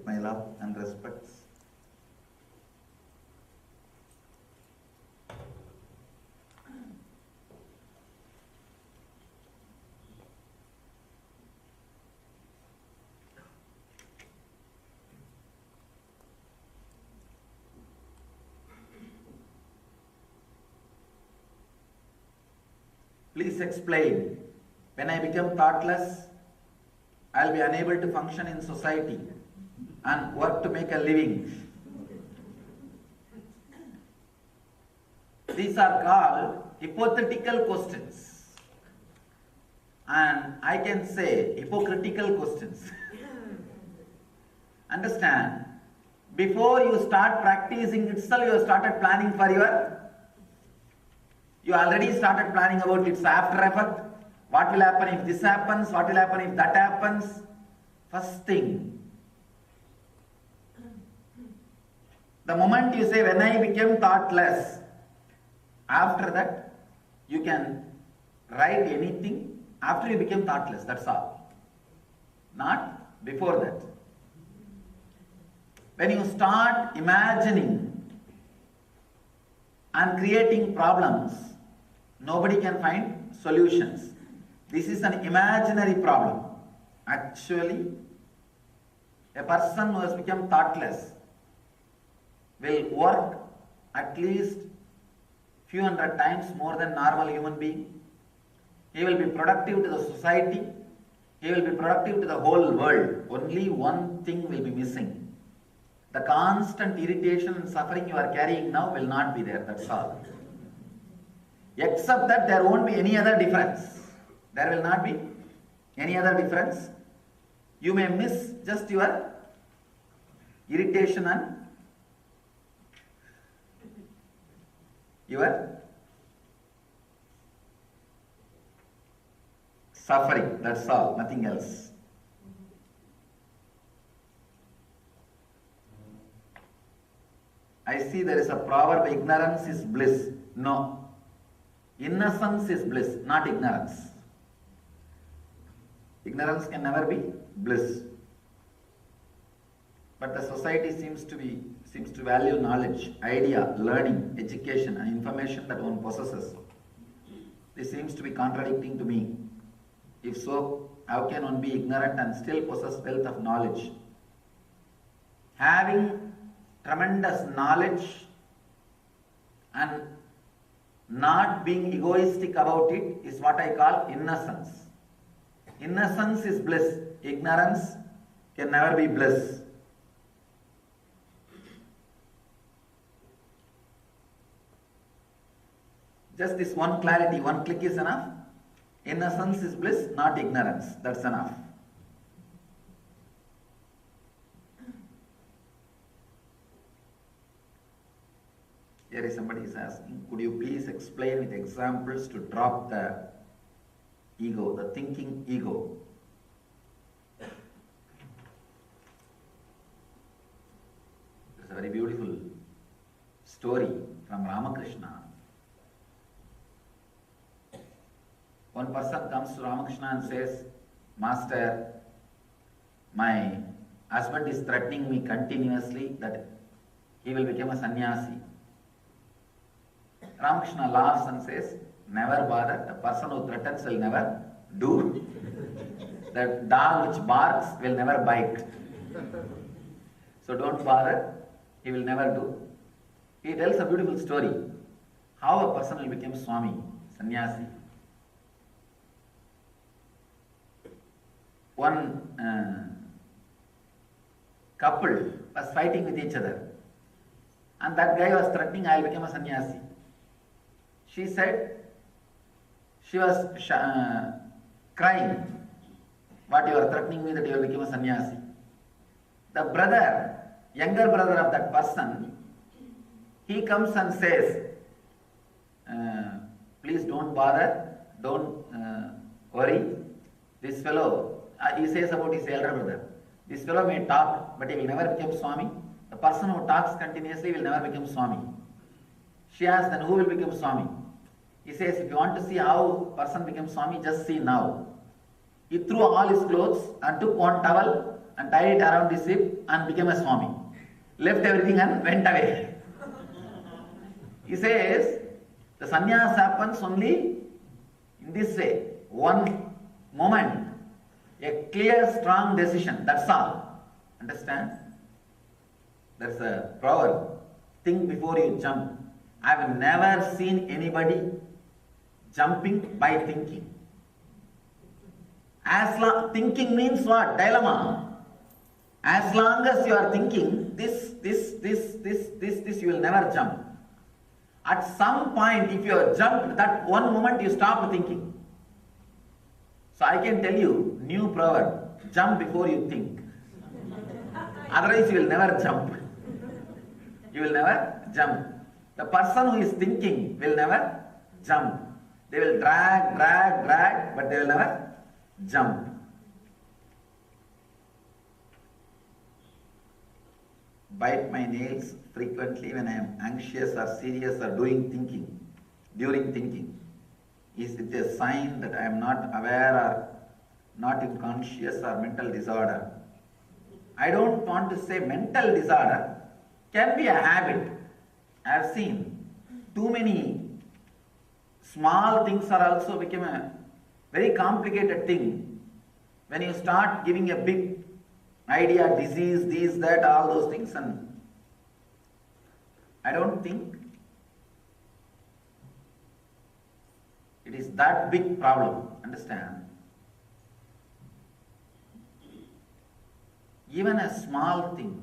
my love and respects. Please explain. When I become thoughtless, I will be unable to function in society and work to make a living. These are called hypothetical questions. And I can say hypocritical questions. Understand? Before you start practicing itself, you have started planning for you already started planning about its after effect. What will happen if this happens? What will happen if that happens? First thing. The moment you say, when I became thoughtless, after that, you can write anything after you became thoughtless, that's all. Not before that. When you start imagining and creating problems, nobody can find solutions. This is an imaginary problem. Actually, a person who has become thoughtless will work at least few hundred times more than normal human being. He will be productive to the society. He will be productive to the whole world. Only one thing will be missing. The constant irritation and suffering you are carrying now will not be there, that's all. Except that there won't be any other difference. There will not be any other difference. You may miss just your irritation and your suffering, that's all, nothing else. I see there is a proverb, ignorance is bliss. No. Innocence is bliss, not ignorance. Ignorance can never be bliss. But the society seems to value knowledge, idea, learning, education and information that one possesses. This seems to be contradicting to me. If so, how can one be ignorant and still possess wealth of knowledge? Having tremendous knowledge and not being egoistic about it is what I call innocence. Innocence is bliss. Ignorance can never be bliss. Just this one clarity, one click is enough. Innocence is bliss, not ignorance. That's enough. Here is somebody is asking, could you please explain with examples to drop the ego, the thinking ego? There's a very beautiful story from Ramakrishna. One person comes to Ramakrishna and says, Master, my husband is threatening me continuously that he will become a sannyasi. Ramakrishna laughs and says, never bother, the person who threatens will never do. The dog which barks will never bite. So don't bother, he will never do. He tells a beautiful story, how a person will become Swami, sannyasi. One couple was fighting with each other, and that guy was threatening, I will become a sannyasi. She said, she was crying, what you are threatening me that you will become a sannyasi. The brother, younger brother of that person, he comes and says, please don't bother, don't worry. This fellow, he says about his elder brother, this fellow may talk, but he will never become Swami. The person who talks continuously will never become Swami. She asks, then who will become Swami? He says, if you want to see how a person becomes Swami, just see now. He threw all his clothes and took one towel and tied it around his hip and became a Swami. Left everything and went away. He says, the sannyas happens only in this way. One moment, a clear, strong decision, that's all. Understand? That's a proverb. Think before you jump. I have never seen anybody jumping by thinking. Thinking means what? Dilemma. As long as you are thinking, this, you will never jump. At some point, if you have jumped, that one moment you stop thinking. So I can tell you, new proverb, jump before you think. Otherwise you will never jump. You will never jump. The person who is thinking will never jump. They will drag, but they will never jump. Bite my nails frequently when I am anxious or serious or during thinking. Is it a sign that I am not aware or not in conscious or mental disorder? I don't want to say mental disorder. Can be a habit. I have seen too many small things are also become a very complicated thing. When you start giving a big idea, disease, this, that, all those things, and I don't think it is that big problem. Understand? Even a small thing,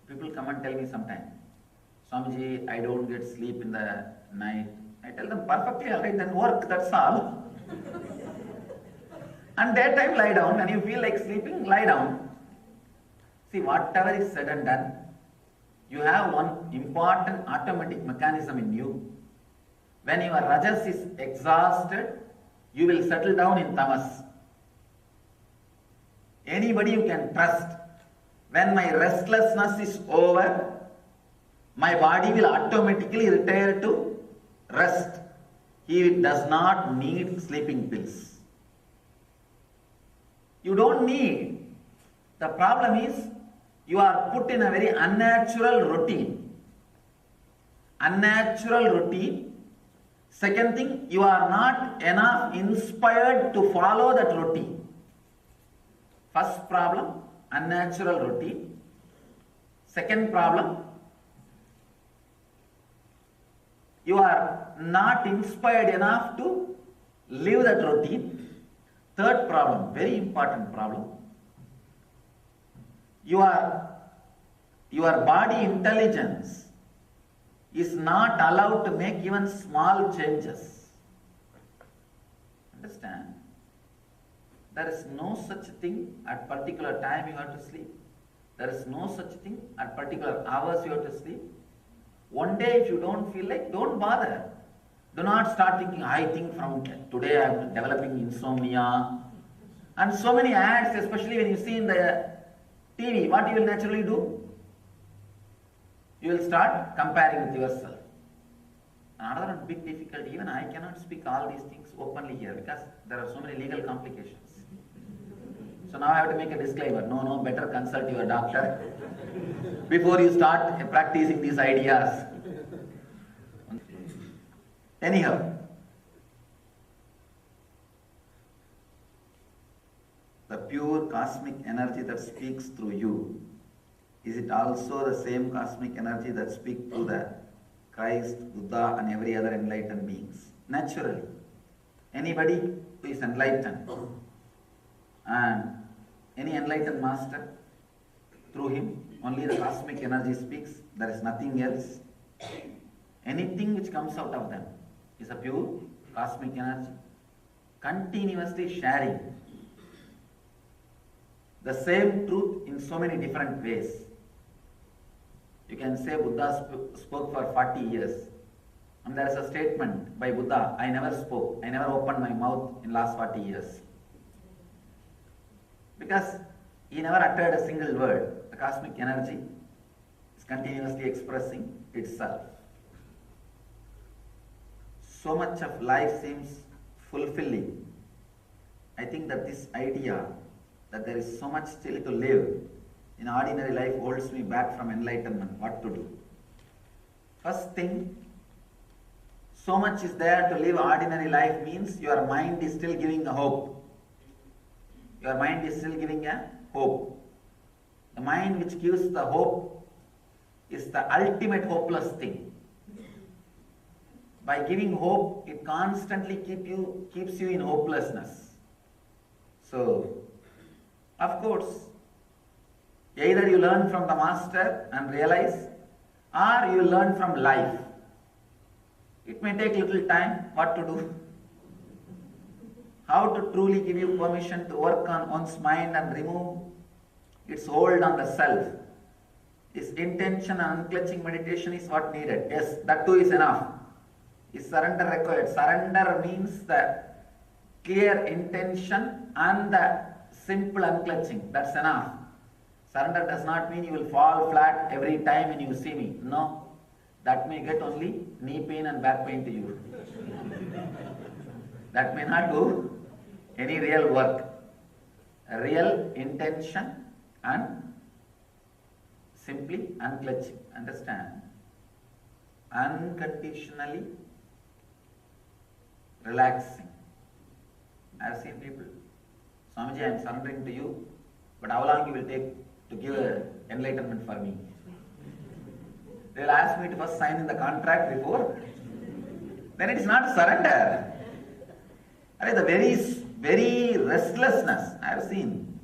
people come and tell me sometimes, Swamiji, I don't get sleep in the night. I tell them, perfectly alright, then work, that's all. And daytime lie down, and you feel like sleeping, lie down. See, whatever is said and done, you have one important automatic mechanism in you. When your rajas is exhausted, you will settle down in tamas. Anybody you can trust. When my restlessness is over, my body will automatically retire to rest. He does not need sleeping pills. You don't need. The problem is, you are put in a very unnatural routine. Unnatural routine. Second thing, you are not enough inspired to follow that routine. First problem, unnatural routine. Second problem, you are not inspired enough to live that routine. Third problem, very important problem, your body intelligence is not allowed to make even small changes. Understand? There is no such thing at particular time you have to sleep. There is no such thing at particular hours you have to sleep. One day if you don't feel like, don't bother. Do not start thinking, I think from today I am developing insomnia. And so many ads, especially when you see in the TV, what you will naturally do? You will start comparing with yourself. Another big difficulty, even I cannot speak all these things openly here because there are so many legal complications. So now I have to make a disclaimer. No, better consult your doctor before you start practicing these ideas. Anyhow, the pure cosmic energy that speaks through you, is it also the same cosmic energy that speaks through the Christ, Buddha and every other enlightened beings? Naturally. Anybody who is enlightened and any enlightened master, through him only the cosmic energy speaks, there is nothing else. Anything which comes out of them is a pure cosmic energy, continuously sharing the same truth in so many different ways. You can say Buddha spoke for 40 years. And there is a statement by Buddha, I never spoke, I never opened my mouth in last 40 years. Because he never uttered a single word. The cosmic energy is continuously expressing itself. So much of life seems fulfilling. I think that this idea that there is so much still to live in ordinary life holds me back from enlightenment? What to do? First thing, so much is there to live ordinary life means your mind is still giving a hope. Your mind is still giving a hope. The mind which gives the hope is the ultimate hopeless thing. By giving hope, it constantly keeps you in hopelessness. So, of course, either you learn from the master and realize, or you learn from life. It may take little time. What to do? How to truly give you permission to work on one's mind and remove its hold on the self. This intention and unclutching meditation is what needed. Yes, that too is enough. Is surrender required? Surrender means the clear intention and the simple unclutching. That's enough. Surrender does not mean you will fall flat every time when you see me. No. That may get only knee pain and back pain to you. That may not do any real work. A real intention and simply unclutching. Understand? Unconditionally relaxing. I have seen people, Swamiji, I am surrendering to you, but how long you will take to give enlightenment for me? They will ask me to first sign in the contract before. Then it is not surrender. The very restlessness I have seen.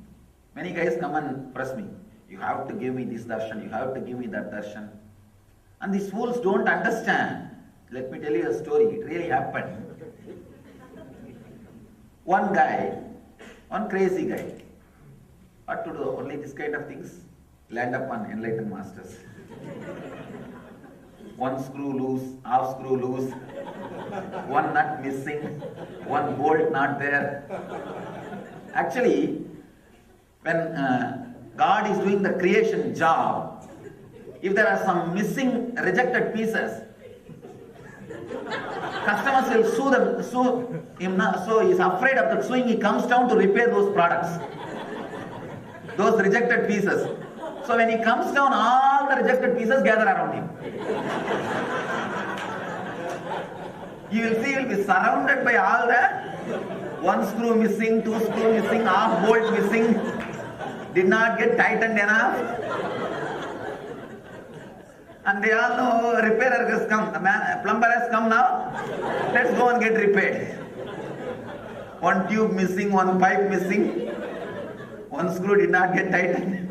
Many guys come and press me. You have to give me this darshan, you have to give me that darshan. And these fools don't understand. Let me tell you a story. It really happened. One guy, one crazy guy. What to do? Only this kind of things land up on enlightened masters. One screw loose, half screw loose, one nut missing, one bolt not there. Actually, when God is doing the creation job, if there are some missing, rejected pieces, customers will sue him now. So he is afraid of the suing. He comes down to repair those products, those rejected pieces. So when he comes down, all the rejected pieces gather around him. You will see he will be surrounded by all that. One screw missing, two screw missing, half bolt missing, did not get tightened enough. And they all know repairer has come, the plumber has come now, let's go and get repaired. One tube missing, one pipe missing, one screw did not get tightened.